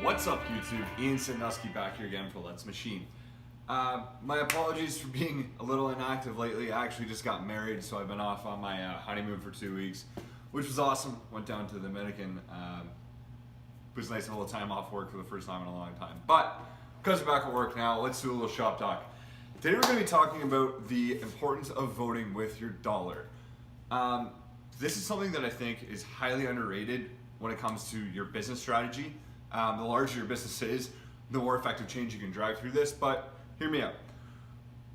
What's up, YouTube? Ian Sandusky back here again for Let's Machine. My apologies for being a little inactive lately. I actually just got married, so I've been off on my honeymoon for 2 weeks, which was awesome. Went down to the Dominican. It was nice to have a little time off work for the first time in a long time. But because we're back at work now, let's do a little shop talk. Today we're going to be talking about the importance of voting with your dollar. This is something that I think is highly underrated when it comes to your business strategy. The larger your business is, the more effective change you can drive through this. But hear me out.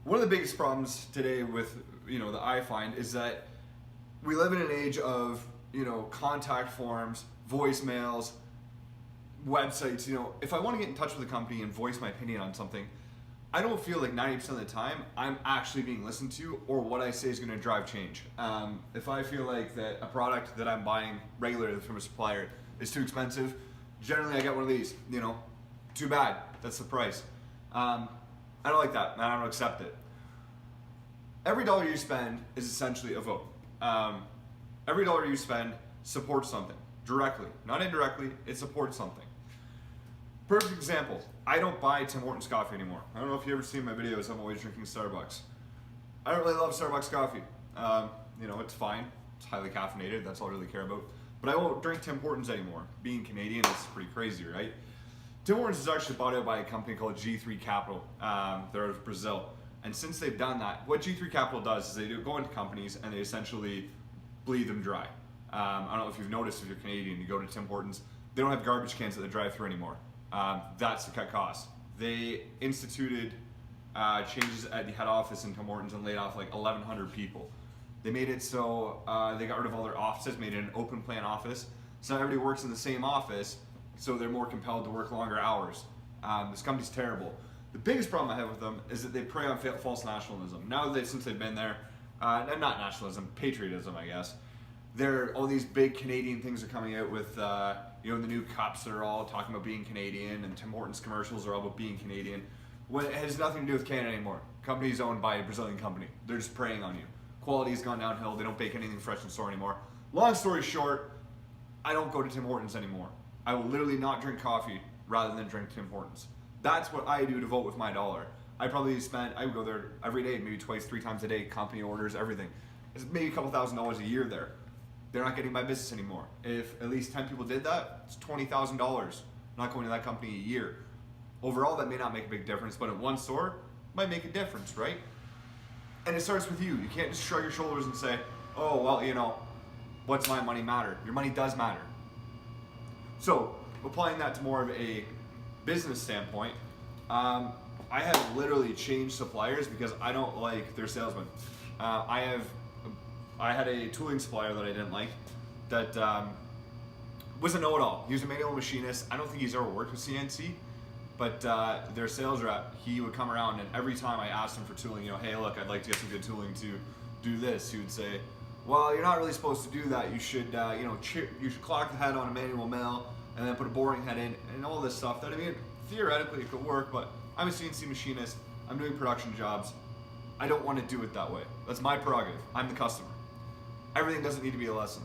One of the biggest problems today with that I find is that we live in an age of contact forms, voicemails, websites. If I want to get in touch with a company and voice my opinion on something, I don't feel like 90% of the time I'm actually being listened to or what I say is going to drive change. If I feel like that a product that I'm buying regularly from a supplier is too expensive, generally I get one of these. Too bad, that's the price. I don't like that, and I don't accept it. Every dollar you spend is essentially a vote. Every dollar you spend supports something directly, not indirectly. It supports something. Perfect example, I don't buy Tim Hortons coffee anymore. I don't know if you ever seen my videos, I'm always drinking Starbucks. I don't really love Starbucks coffee. It's fine, it's highly caffeinated, that's all I really care about. But I won't drink Tim Hortons anymore. Being Canadian is pretty crazy, right? Tim Hortons is actually bought out by a company called G3 Capital. They're out of Brazil. And since they've done that, what G3 Capital does is they go into companies and they essentially bleed them dry. I don't know if you've noticed, if you're Canadian, you go to Tim Hortons, they don't have garbage cans at the drive-thru anymore. That's to cut costs. They instituted changes at the head office in Tim Hortons and laid off like 1,100 people. They made it so they got rid of all their offices, made it an open plan office. So now everybody works in the same office, so they're more compelled to work longer hours. This company's terrible. The biggest problem I have with them is that they prey on false nationalism. Now that since they've been there, not nationalism, patriotism, I guess. All these big Canadian things are coming out with the new cups that are all talking about being Canadian, and Tim Hortons commercials are all about being Canadian. When it has nothing to do with Canada anymore. Company's owned by a Brazilian company. They're just preying on you. Quality's gone downhill. They don't bake anything fresh in the store anymore. Long story short, I don't go to Tim Hortons anymore. I will literally not drink coffee rather than drink Tim Hortons. That's what I do to vote with my dollar. I would go there every day, maybe twice, 3 times a day, company orders, everything. It's maybe a couple $1,000s a year there. They're not getting my business anymore. If at least 10 people did that, it's $20,000 not going to that company a year. Overall, that may not make a big difference, but in one store, it might make a difference, right? And it starts with you. You can't just shrug your shoulders and say, oh, well, what's my money matter? Your money does matter. So, applying that to more of a business standpoint, I have literally changed suppliers because I don't like their salesmen. I had a tooling supplier that I didn't like that was a know-it-all. He was a manual machinist. I don't think he's ever worked with CNC, but their sales rep, he would come around, and every time I asked him for tooling, hey, look, I'd like to get some good tooling to do this, he would say, well, you're not really supposed to do that. You should, you should clock the head on a manual mill and then put a boring head in and all this stuff. That, theoretically it could work, but I'm a CNC machinist. I'm doing production jobs. I don't want to do it that way. That's my prerogative. I'm the customer. Everything doesn't need to be a lesson.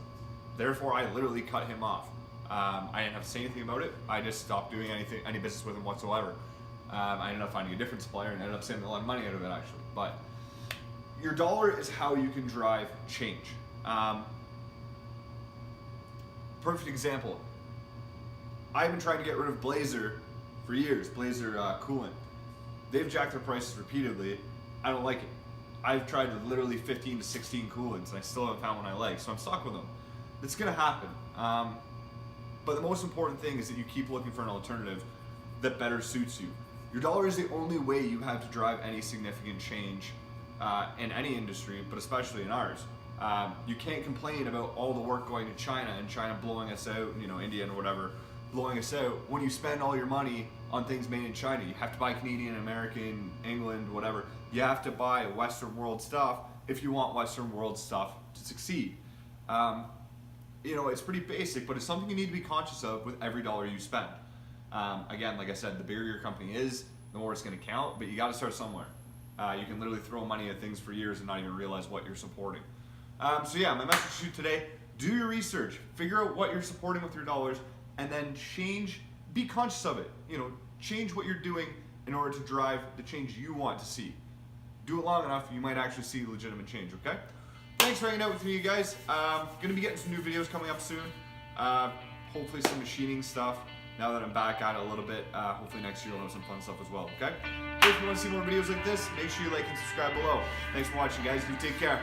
Therefore, I literally cut him off. I didn't have to say anything about it. I just stopped doing any business with him whatsoever. I ended up finding a different supplier and ended up saving a lot of money out of it, actually. But your dollar is how you can drive change. Perfect example. I've been trying to get rid of Blazer for years, Blazer coolant. They've jacked their prices repeatedly. I don't like it. I've tried literally 15 to 16 coolants and I still haven't found one I like, so I'm stuck with them. It's gonna happen. But the most important thing is that you keep looking for an alternative that better suits you. Your dollar is the only way you have to drive any significant change in any industry, but especially in ours. You can't complain about all the work going to China and China blowing us out, India and whatever, blowing us out when you spend all your money on things made in China. You have to buy Canadian, American, England, whatever. You have to buy Western world stuff if you want Western world stuff to succeed. It's pretty basic, but it's something you need to be conscious of with every dollar you spend. Again, like I said, the bigger your company is, the more it's going to count, but you got to start somewhere. You can literally throw money at things for years and not even realize what you're supporting. My message to you today, do your research, figure out what you're supporting with your dollars, and then change be conscious of it. You know, change what you're doing in order to drive the change you want to see. Do it long enough, you might actually see legitimate change, okay? Thanks for hanging out with me, you guys. Gonna be getting some new videos coming up soon. Hopefully some machining stuff now that I'm back at it a little bit. Hopefully next year we'll have some fun stuff as well, okay? If you want to see more videos like this, make sure you like and subscribe below. Thanks for watching, guys. You take care.